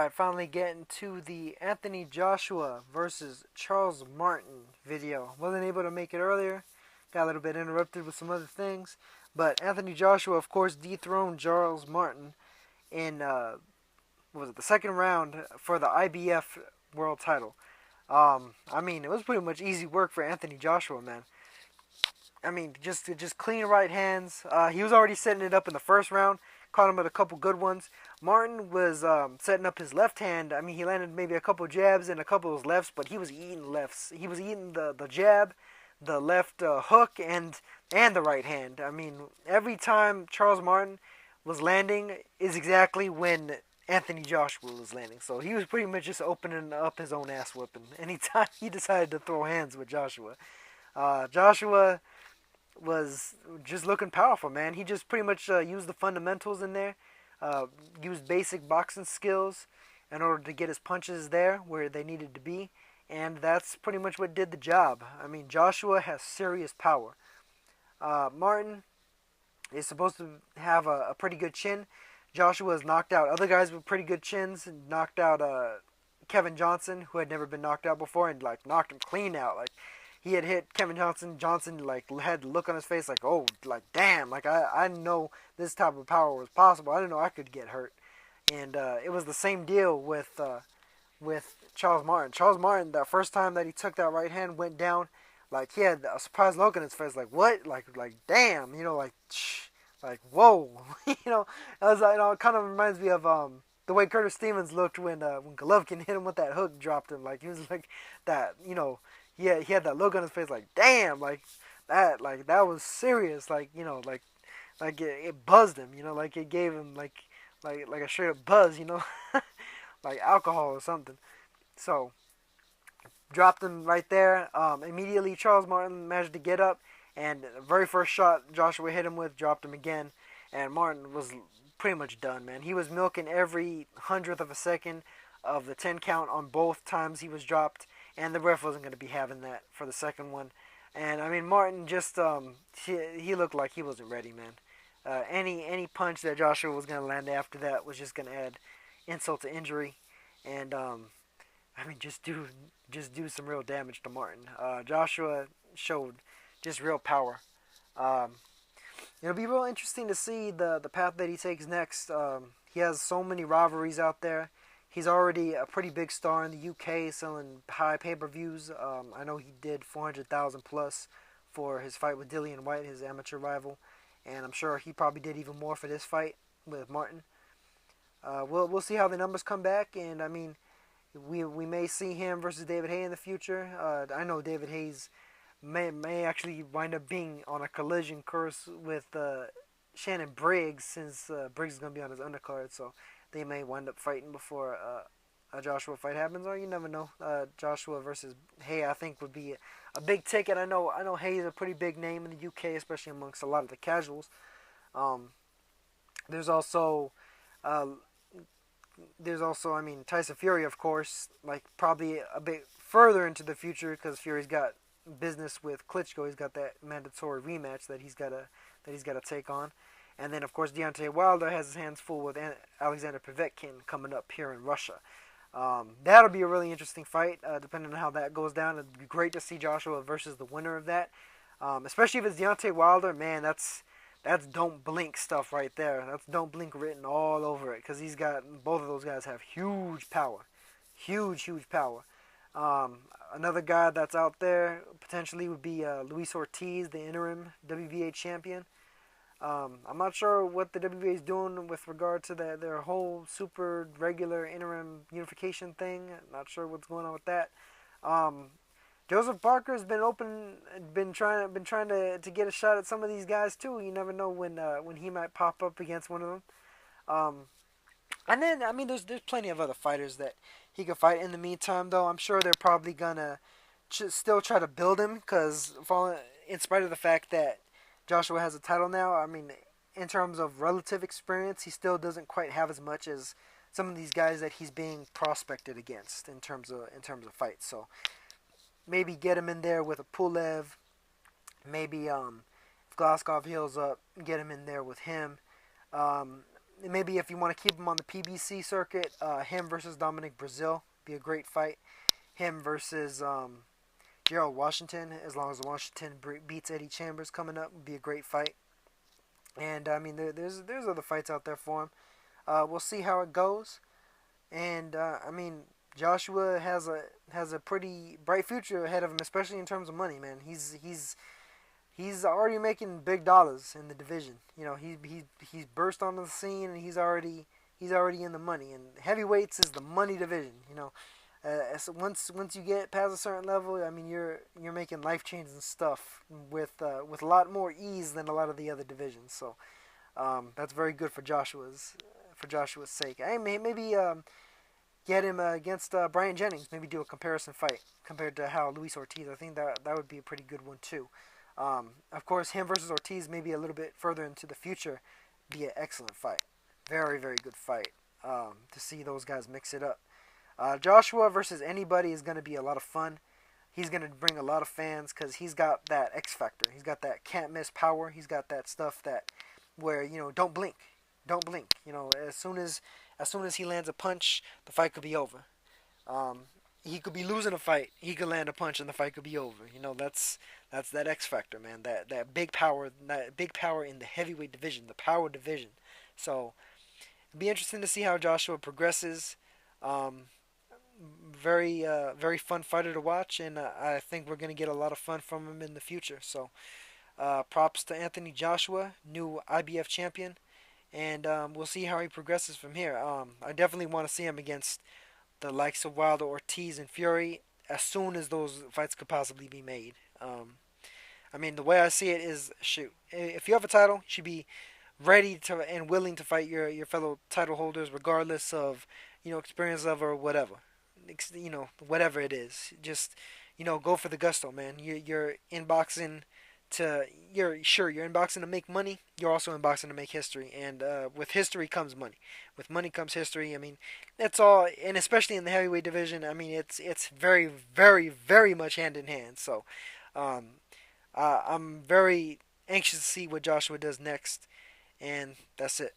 Alright, finally getting to the Anthony Joshua versus Charles Martin video. Wasn't able to make it earlier. Got a little bit interrupted with some other things. But Anthony Joshua, of course, dethroned Charles Martin in, what was it, the second round for the IBF World title. I mean, it was pretty much easy work for Anthony Joshua, man. I mean, just clean right hands. He was already setting it up in the first round. Caught him with a couple good ones. Martin was setting up his left hand. I mean, he landed maybe a couple jabs and a couple of lefts, but he was eating lefts. He was eating the jab, the left hook, and the right hand. I mean, every time Charles Martin was landing is exactly when Anthony Joshua was landing. So he was pretty much just opening up his own ass whipping anytime he decided to throw hands with Joshua. Joshua was just looking powerful, man. He just pretty much used the fundamentals in there, used basic boxing skills in order to get his punches there where they needed to be, and that's pretty much what did the job. I mean, Joshua has serious power. Martin is supposed to have a pretty good chin. Joshua has knocked out other guys with pretty good chins, and knocked out Kevin Johnson, who had never been knocked out before, and like knocked him clean out. Like, he had hit Kevin Johnson. Johnson like had the look on his face like, oh, like damn, like I didn't know this type of power was possible. I didn't know I could get hurt. And it was the same deal with Charles Martin. Charles Martin, that first time that he took that right hand, went down, like he had a surprised look on his face, like what, like damn, you know, like whoa, you know. It was, you know, it kind of reminds me of the way Curtis Stevens looked when Golovkin hit him with that hook, dropped him. Like he was like that, you know. Yeah, he had that look on his face, like damn, like that was serious, like, you know, like it buzzed him, you know, like it gave him like a straight up buzz, you know, like alcohol or something. So dropped him right there. Immediately Charles Martin managed to get up, and the very first shot Joshua hit him with dropped him again, and Martin was pretty much done, man. He was milking every hundredth of a second of the 10 count on both times he was dropped. And the ref wasn't going to be having that for the second one. And, I mean, Martin just, he looked like he wasn't ready, man. Any punch that Joshua was going to land after that was just going to add insult to injury. And, I mean, just do some real damage to Martin. Joshua showed just real power. It'll be real interesting to see the path that he takes next. He has so many rivalries out there. He's already a pretty big star in the UK, selling high pay-per-views. I know he did 400,000 plus for his fight with Dillian White, his amateur rival, and I'm sure he probably did even more for this fight with Martin. We'll see how the numbers come back, and I mean, we may see him versus David Haye in the future. I know David Hayes may actually wind up being on a collision course with Shannon Briggs, since Briggs is going to be on his undercard, so they may wind up fighting before a Joshua fight happens, or you never know. Joshua versus Haye, I think, would be a big ticket. I know Haye is a pretty big name in the UK, especially amongst a lot of the casuals. There's also, I mean, Tyson Fury, of course, like probably a bit further into the future, because Fury's got business with Klitschko. He's got that mandatory rematch that he's got to take on. And then, of course, Deontay Wilder has his hands full with Alexander Povetkin coming up here in Russia. That'll be a really interesting fight, depending on how that goes down. It'd be great to see Joshua versus the winner of that. Especially if it's Deontay Wilder, man, that's don't blink stuff right there. That's don't blink written all over it, because both of those guys have huge power. Huge power. Another guy that's out there potentially would be Luis Ortiz, the interim WBA champion. I'm not sure what the WBA is doing with regard to their whole super regular interim unification thing. Not sure what's going on with that. Joseph Parker's been trying to get a shot at some of these guys too. You never know when he might pop up against one of them. And then, I mean, there's plenty of other fighters that he could fight. In the meantime, though, I'm sure they're probably gonna still try to build him, because in spite of the fact that Joshua has a title now, I mean, in terms of relative experience, he still doesn't quite have as much as some of these guys that he's being prospected against in terms of fights. So maybe get him in there with a Pulev. Maybe if Glaskov heals up, get him in there with him. maybe if you want to keep him on the PBC circuit, him versus Dominic Brazil be a great fight. Him versus Gerald Washington, as long as Washington beats Eddie Chambers coming up, would be a great fight. And I mean, there's other fights out there for him. We'll see how it goes. And I mean, Joshua has a pretty bright future ahead of him, especially in terms of money. Man, he's already making big dollars in the division. You know, he's burst onto the scene and he's already in the money. And heavyweights is the money division. You know, so once you get past a certain level, I mean, you're making life changing stuff with a lot more ease than a lot of the other divisions. So that's very good for Joshua's sake. Hey, maybe get him against Brian Jennings. Maybe do a comparison fight compared to how Luis Ortiz. I think that would be a pretty good one too. Of course, him versus Ortiz, maybe a little bit further into the future, be an excellent fight. Very, very good fight to see those guys mix it up. Joshua versus anybody is going to be a lot of fun. He's going to bring a lot of fans because he's got that X factor. He's got that can't miss power. He's got that stuff that where, you know, don't blink. Don't blink. You know, as soon as he lands a punch, the fight could be over. He could be losing a fight. He could land a punch and the fight could be over. You know, that's that X factor, man. That big power in the heavyweight division, the power division. So it'll be interesting to see how Joshua progresses. Very fun fighter to watch, and I think we're gonna get a lot of fun from him in the future. So props to Anthony Joshua, new IBF champion, and we'll see how he progresses from here. I definitely want to see him against the likes of Wilder, Ortiz, and Fury as soon as those fights could possibly be made. I mean, the way I see it is, shoot, if you have a title, you should be ready to and willing to fight your fellow title holders, regardless of, you know, experience level or whatever. You know, whatever it is, just, you know, go for the gusto, man. You're in boxing you're in boxing to make money. You're also in boxing to make history, and with history comes money. With money comes history. I mean, that's all, and especially in the heavyweight division. I mean, it's very, very, very much hand in hand. So, I'm very anxious to see what Joshua does next, and that's it.